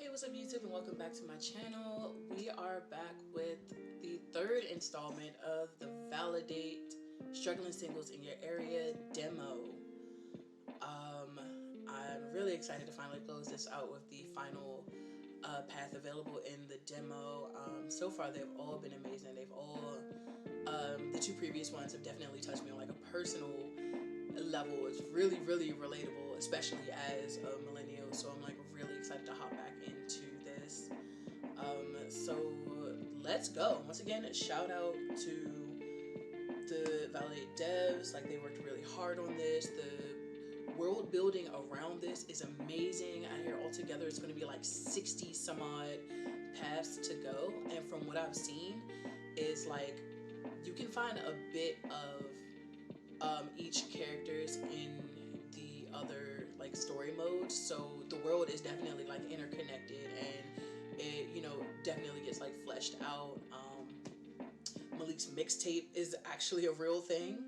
Hey, what's up YouTube, and welcome back to my channel. We are back with the third installment of the Validate Struggling Singles in Your Area demo. I'm really excited to finally close this out with the final path available in the demo. So far they've all been amazing. They've all, the two previous ones have definitely touched me on like a personal level. It's really relatable, especially as a millennial, so I'm like really excited to hop back into this. So let's go. Once again, shout out to the Validate devs. Like, they worked really hard on this. The world building around this is amazing. I hear altogether it's going to be like 60 some odd paths to go, and from what I've seen is like you can find a bit of each characters in the other like story modes, so the world is definitely like interconnected, and it, you know, definitely gets like fleshed out. Malik's mixtape is actually a real thing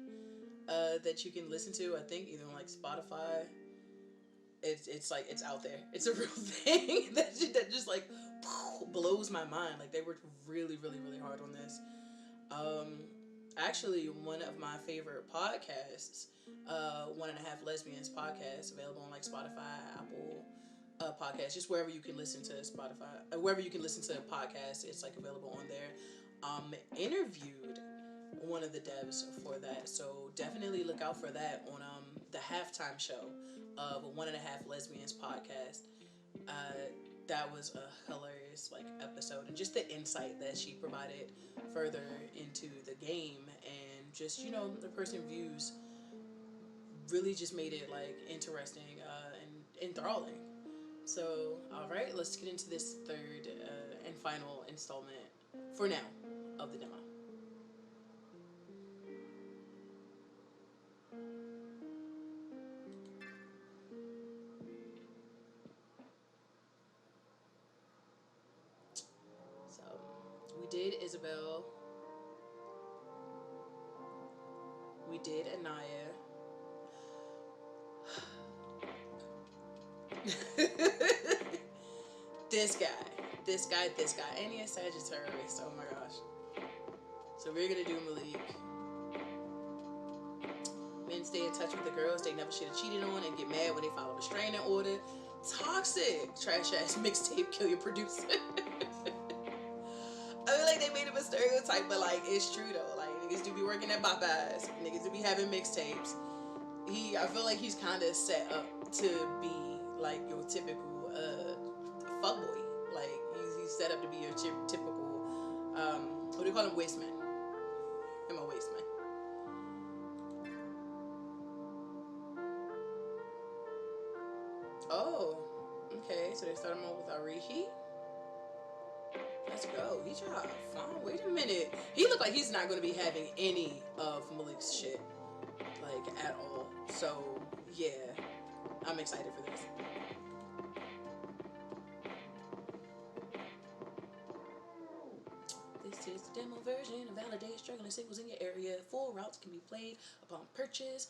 that you can listen to, I think either on like Spotify. It's like, it's out there, it's a real thing that just like blows my mind. Like, they worked really hard on this. Actually, one of my favorite podcasts, 1.5 Lesbians podcast, available on like Spotify, Apple podcasts, just wherever you can listen to Spotify, wherever you can listen to podcasts, it's like available on there. Interviewed one of the devs for that, so definitely look out for that on the halftime show of 1.5 Lesbians podcast. That was a hilarious like episode, and just the insight that she provided further into the game, and just, you know, the person views really just made it like interesting and enthralling. So alright, let's get into this third and final installment for now of the demo. So we did Isabel, we did Anaya. this guy, and he is Sagittarius. Oh my gosh. So we're gonna do Malik. Men stay in touch with the girls they never should have cheated on and get mad when they follow a restraining order. Toxic. Trash ass mixtape, kill your producer. I feel like they made him a stereotype, but like, it's true though. Like, niggas do be working at Popeyes, niggas do be having mixtapes. I feel like he's kind of set up to be like your typical fuckboy. Like, he's set up to be your typical what do you call him, wasteman. I'm a wasteman. Oh, okay. So they start him off with Arihi. Let's go. He tried fine. Wait a minute. He looked like he's not going to be having any of Malik's shit, like, at all. So yeah, I'm excited for this. This is the demo version of Validate Struggling Singles in Your Area. Full routes can be played upon purchase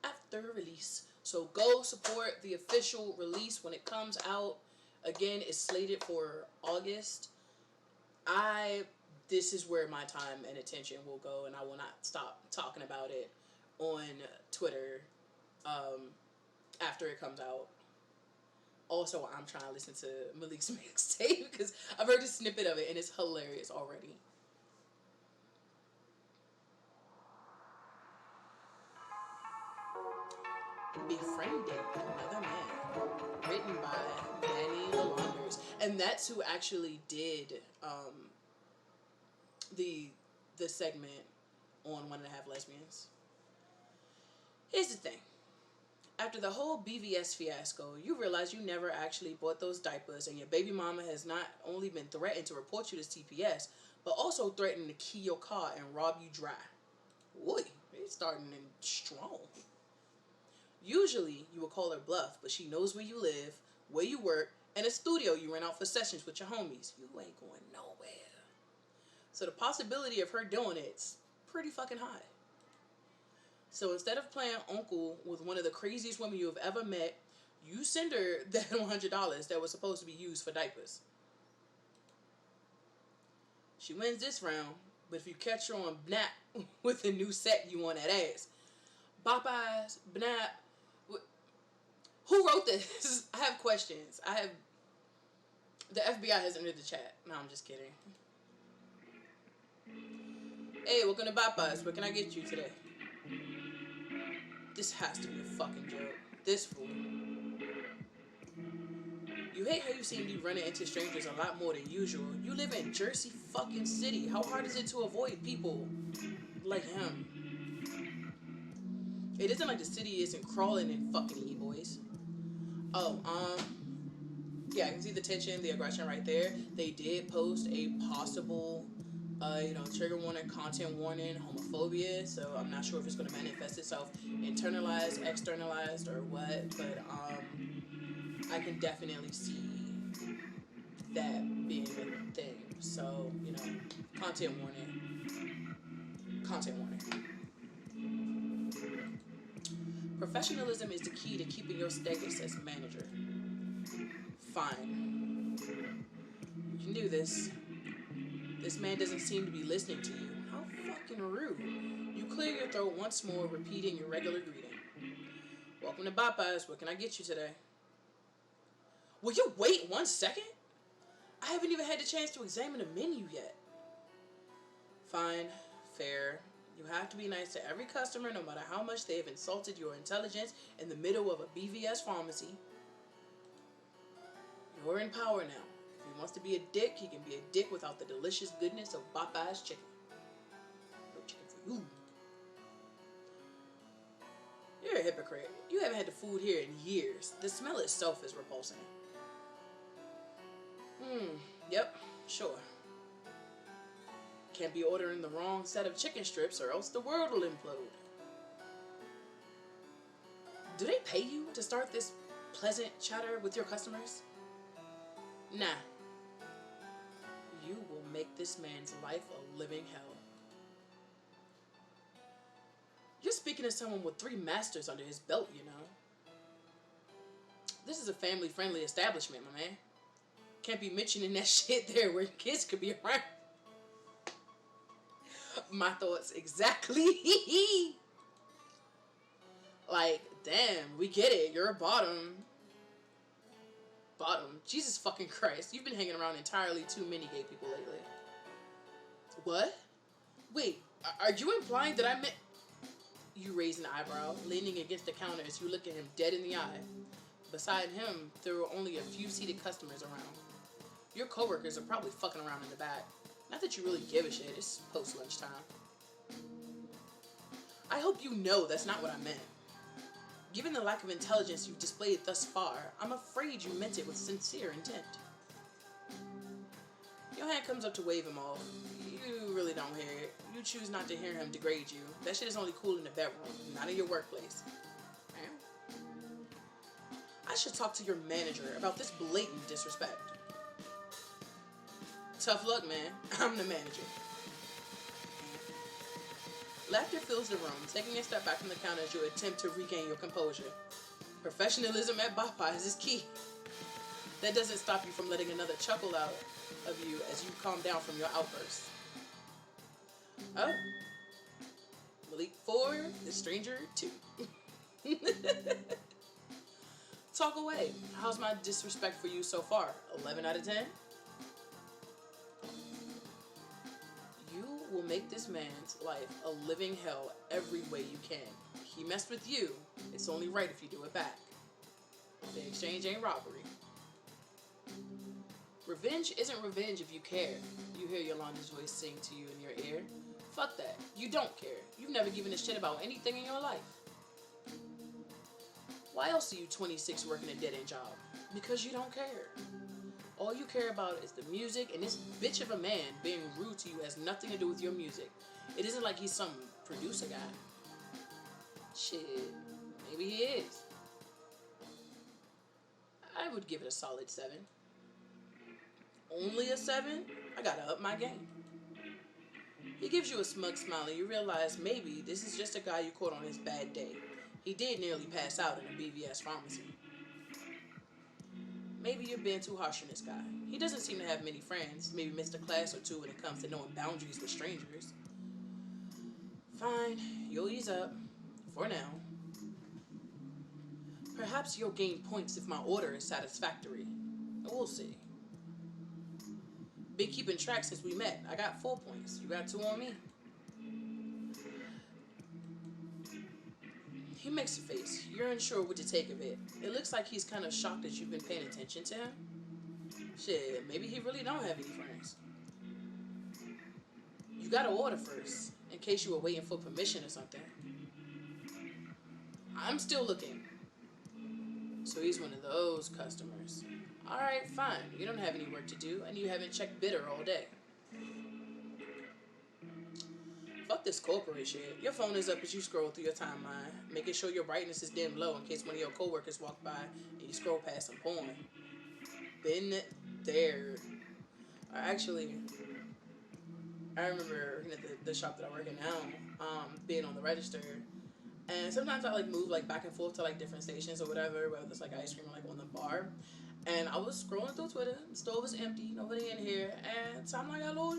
after release. So go support the official release when it comes out. Again, it's slated for August. This is where my time and attention will go, and I will not stop talking about it on Twitter after it comes out. Also, I'm trying to listen to Malik's mixtape because I've heard a snippet of it and it's hilarious already. Befriending Another Man, written by Manny Launders, and that's who actually did the segment on 1.5 Lesbians. Here's the thing. After the whole BVS fiasco, you realize you never actually bought those diapers, and your baby mama has not only been threatened to report you to CPS, but also threatened to key your car and rob you dry. Boy, it's starting in strong. Usually, you would call her bluff, but she knows where you live, where you work, and a studio you rent out for sessions with your homies. You ain't going nowhere. So the possibility of her doing it's pretty fucking high. So instead of playing uncle with one of the craziest women you have ever met, you send her that $100 that was supposed to be used for diapers. She wins this round, but if you catch her on Bnap with a new set, you want that ass. Bop eyes, Bnap. Who wrote this? I have questions. The FBI has entered the chat. No, I'm just kidding. Hey, welcome to Bop Eyes. What can I get you today? This has to be a fucking joke. This fool. You hate how you seem to be running into strangers a lot more than usual. You live in Jercy fucking City. How hard is it to avoid people like him? It isn't like the city isn't crawling in fucking e-boys. Oh, yeah, I can see the tension, the aggression right there. They did post a possible, trigger warning, content warning, homophobia. So I'm not sure if it's going to manifest itself internalized, externalized, or what. But I can definitely see that being a thing. So, content warning. Content warning. Professionalism is the key to keeping your status as manager. Fine. You can do this. This man doesn't seem to be listening to you. How fucking rude. You clear your throat once more, repeating your regular greeting. Welcome to Bop Eyes. What can I get you today? Will you wait 1 second? I haven't even had the chance to examine the menu yet. Fine. Fair. You have to be nice to every customer, no matter how much they have insulted your intelligence in the middle of a BVS pharmacy. You're in power now. If he wants to be a dick, he can be a dick without the delicious goodness of Bop Eyes chicken. No chicken for you. You're a hypocrite. You haven't had the food here in years. The smell itself is repulsing. Yep, sure. Can't be ordering the wrong set of chicken strips or else the world will implode. Do they pay you to start this pleasant chatter with your customers? Nah. You will make this man's life a living hell. You're speaking to someone with 3 masters under his belt, you know. This is a family-friendly establishment, my man. Can't be mentioning that shit there where kids could be around. My thoughts exactly. Like, damn, we get it. You're a bottom. Bottom. Jesus fucking Christ. You've been hanging around entirely too many gay people lately. What? Wait, are you implying that I meant... You raise an eyebrow, leaning against the counter as you look at him dead in the eye. Beside him, there were only a few seated customers around. Your coworkers are probably fucking around in the back. Not that you really give a shit, it's post-lunchtime. I hope you know that's not what I meant. Given the lack of intelligence you've displayed thus far, I'm afraid you meant it with sincere intent. Your hand comes up to wave him off. You really don't hear it. You choose not to hear him degrade you. That shit is only cool in the bedroom, not in your workplace. I should talk to your manager about this blatant disrespect. Tough luck, man. I'm the manager. Laughter fills the room, taking a step back from the counter as you attempt to regain your composure. Professionalism at Bop Eyes is key. That doesn't stop you from letting another chuckle out of you as you calm down from your outburst. Oh. Malik 4, the stranger 2. Talk away. How's my disrespect for you so far? 11 out of 10? You will make this man's life a living hell every way you can. He messed with you. It's only right if you do it back. The exchange ain't robbery. Revenge isn't revenge if you care. You hear Yolanda's voice sing to you in your ear. Fuck that. You don't care. You've never given a shit about anything in your life. Why else are you 26 working a dead-end job? Because you don't care. All you care about is the music, and this bitch of a man being rude to you has nothing to do with your music. It isn't like he's some producer guy. Shit, maybe he is. I would give it a solid 7. Only a 7? I gotta up my game. He gives you a smug smile and you realize maybe this is just a guy you caught on his bad day. He did nearly pass out in a BVS pharmacy. maybe you're being too harsh on this guy. He doesn't seem to have many friends. Maybe missed a class or two when it comes to knowing boundaries with strangers. Fine, you'll ease up. For now. Perhaps you'll gain points if my order is satisfactory. We'll see. Been keeping track since we met. I got 4 points. You got 2 on me. He makes a face. You're unsure what to take of it. It looks like he's kind of shocked that you've been paying attention to him. Shit, maybe he really don't have any friends. You gotta order first, in case you were waiting for permission or something. I'm still looking. So he's one of those customers. Alright, fine. You don't have any work to do, and you haven't checked bidder all day. Fuck this corporate shit. Your phone is up as you scroll through your timeline, making sure your brightness is dim low in case one of your coworkers walk by and you scroll past some porn. Been there. Actually, I remember working at the shop that I work in now, being on the register. And sometimes I like move like back and forth to like different stations or whatever, whether it's like ice cream or like on the bar. And I was scrolling through Twitter, the stove was empty, nobody in here, and so I'm like, hello,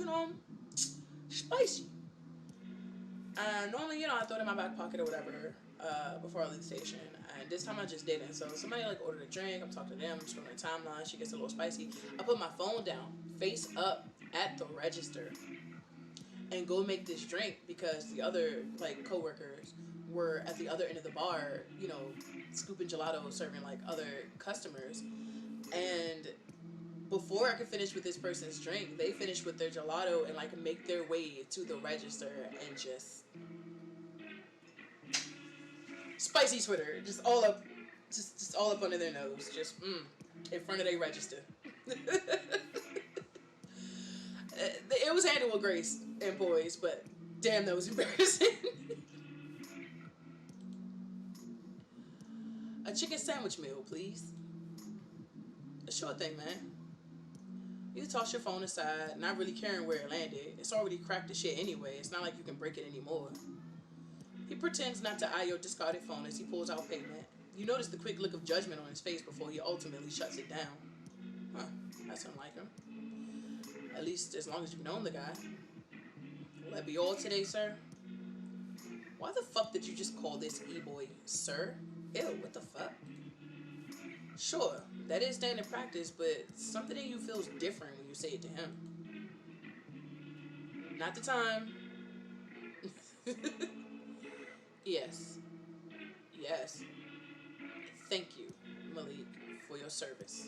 spicy. And normally, I throw it in my back pocket or whatever before I leave the station. And this time I just didn't. So somebody like ordered a drink, I'm talking to them, I'm scrolling the timeline, she gets a little spicy. I put my phone down, face up at the register, and go make this drink because the other like coworkers were at the other end of the bar, scooping gelato, serving like other customers. And before I could finish with this person's drink, they finished with their gelato and like make their way to the register and just spicy Twitter, just all up under their nose, just in front of their register. It was handled with grace and poise, but damn, that was embarrassing. A chicken sandwich meal, please. A sure thing, man. You can toss your phone aside, not really caring where it landed. It's already cracked to shit anyway. It's not like you can break it anymore. He pretends not to eye your discarded phone as he pulls out payment. You notice the quick look of judgment on his face before he ultimately shuts it down. Huh, that's unlike him. At least as long as you've known the guy. Will that be all today, sir? Why the fuck did you just call this e-boy sir? Ew, what the fuck? Sure, that is standard practice, but something in you feels different when you say it to him. Not the time. Yes. Thank you, Malik, for your service.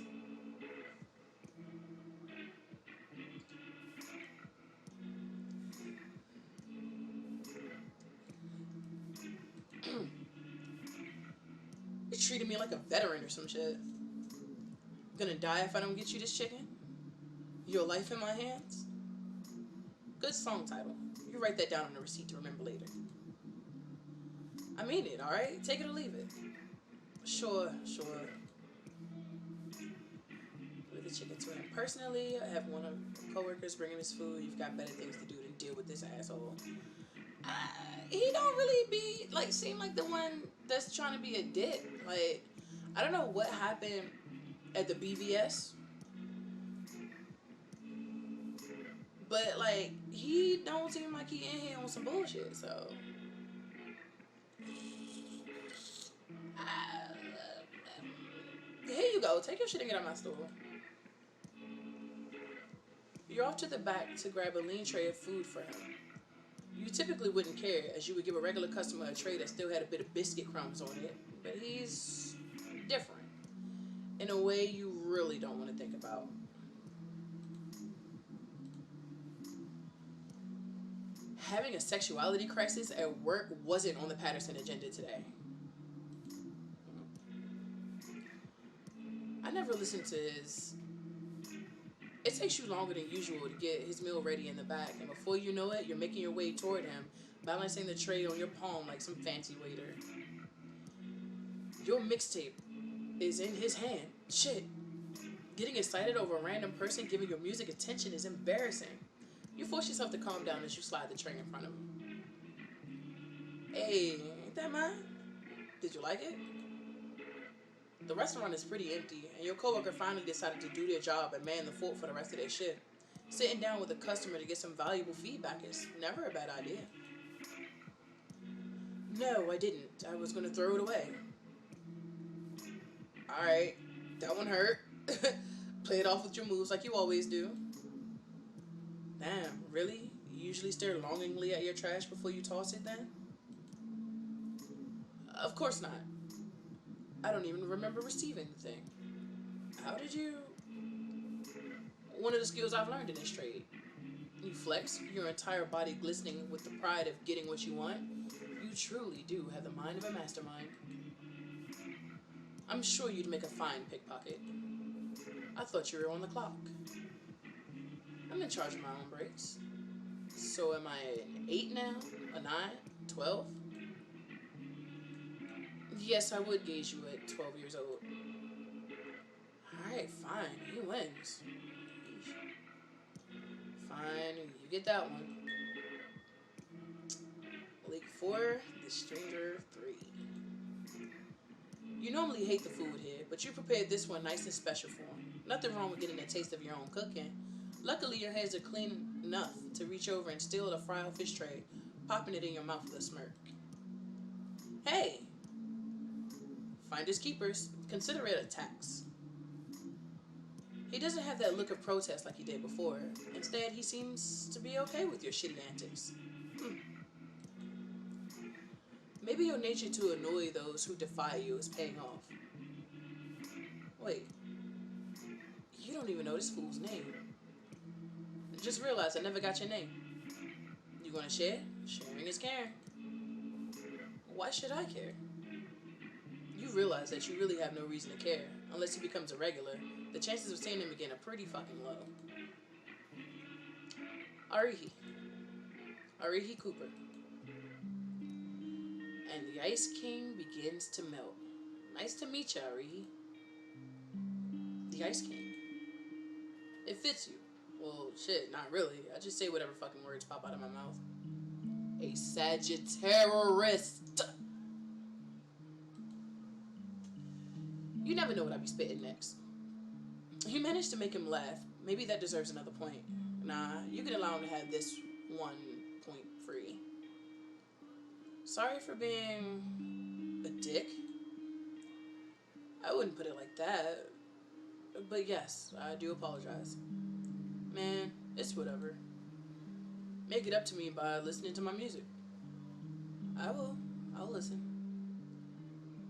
You treated me like a veteran or some shit. Gonna die if I don't get you this chicken? Your life in my hands? Good song title. You write that down on the receipt to remember later. I mean it, alright? Take it or leave it. Sure. With the chicken to him. Personally, I have one of the coworkers bring him his food. You've got better things to do than deal with this asshole. He don't really seem like the one that's trying to be a dick. Like, I don't know what happened at the BVS, but like, he don't seem like he in here on some bullshit, so. Here you go. Take your shit and get out my store. You're off to the back to grab a lean tray of food for him. You typically wouldn't care, as you would give a regular customer a tray that still had a bit of biscuit crumbs on it, but he's different in a way you really don't want to think about. Having a sexuality crisis at work wasn't on the Patterson agenda today. I never listened to his... It takes you longer than usual to get his meal ready in the back, and before you know it, you're making your way toward him, balancing the tray on your palm like some fancy waiter. Your mixtape is in his hand. Shit. Getting excited over a random person giving your music attention is embarrassing. You force yourself to calm down as you slide the tray in front of him. Hey, ain't that mine? Did you like it? The restaurant is pretty empty, and your coworker finally decided to do their job and man the fort for the rest of their shift. Sitting down with a customer to get some valuable feedback is never a bad idea. No, I didn't. I was going to throw it away. Alright, that one hurt. Play it off with your moves like you always do. Damn, really? You usually stare longingly at your trash before you toss it then? Of course not. I don't even remember receiving the thing. How did you... One of the skills I've learned in this trade. You flex, your entire body glistening with the pride of getting what you want. You truly do have the mind of a mastermind. I'm sure you'd make a fine pickpocket. I thought you were on the clock. I'm in charge of my own breaks. So am I an 8 now? A 9? 12? Yes, I would gauge you at 12 years old. Alright, fine. He wins. Fine, you get that one. Malik 4, the stranger 3. You normally hate the food here, but you prepared this one nice and special for him. Nothing wrong with getting a taste of your own cooking. Luckily, your hands are clean enough to reach over and steal the fried fish tray, popping it in your mouth with a smirk. Hey! Finders keepers, consider it a tax. He doesn't have that look of protest like he did before. Instead, he seems to be okay with your shitty antics. Maybe your nature to annoy those who defy you is paying off. Wait. You don't even know this fool's name. Just realized I never got your name. You gonna share? Sharing is caring. Why should I care? You realize that you really have no reason to care. Unless he becomes a regular, the chances of seeing him again are pretty fucking low. Arihi. Arihi Cooper. And the Ice King begins to melt. Nice to meet you, Arihi. The Ice King. It fits you. Well, shit, not really. I just say whatever fucking words pop out of my mouth. A Sagittarius. You never know what I'd be spitting next. You managed to make him laugh. Maybe that deserves another point. Nah, you can allow him to have this 1 point free. Sorry for being a dick. I wouldn't put it like that. But yes, I do apologize. Man, it's whatever. Make it up to me by listening to my music. I will. I'll listen.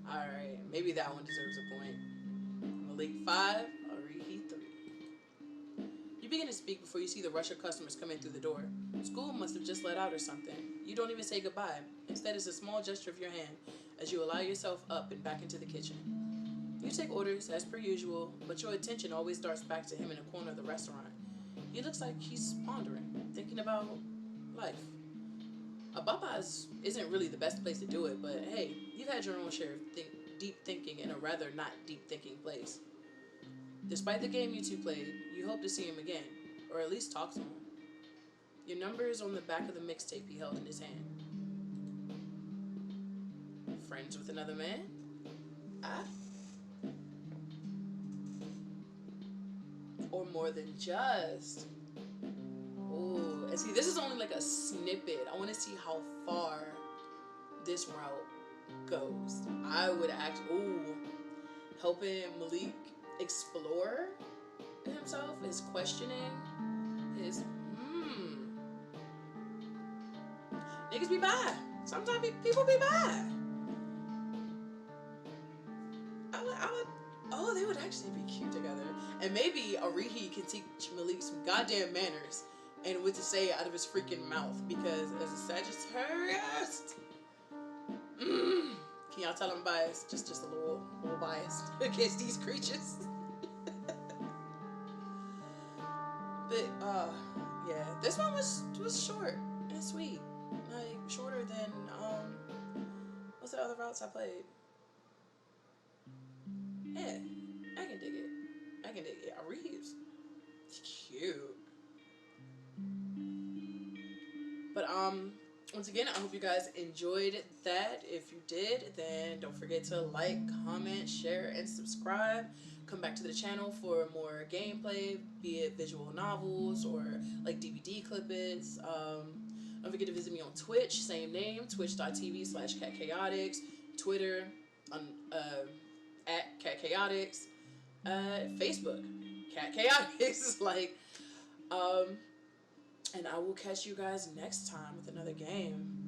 Alright, maybe that one deserves a point. Malik 5, Arihi 3. You begin to speak before you see the rush of customers come in through the door. School must have just let out or something. You don't even say goodbye. Instead, it's a small gesture of your hand as you allow yourself up and back into the kitchen. You take orders as per usual, but your attention always darts back to him in a corner of the restaurant. He looks like he's pondering, thinking about life. A Popeyes isn't really the best place to do it, but hey, you've had your own share of deep thinking in a rather not deep thinking place. Despite the game you two played, you hope to see him again, or at least talk to him. Your number is on the back of the mixtape he held in his hand. Friends with another man? Ah? Or more than just? Ooh, and see, this is only like a snippet. I want to see how far this route goes. I would helping Malik explore himself, his questioning, his niggas be bad. Sometimes people be bad. They would actually be cute together. And maybe Arihi can teach Malik some goddamn manners and what to say out of his freaking mouth. Because as a Sagittarius, can y'all tell I'm biased? Just a little biased against these creatures. But yeah, this one was short and sweet, like shorter than what's the other routes I played? Yeah, I can dig it. Arihi's cute. But once again, I hope you guys enjoyed that. If you did, then don't forget to like, comment, share, and subscribe. Come back to the channel for more gameplay, be it visual novels or like DVD clippets. Don't forget to visit me on Twitch, same name, twitch.tv/catchaotix, Twitter on at catchaotix, Facebook, catchaotix. Like, and I will catch you guys next time with another game.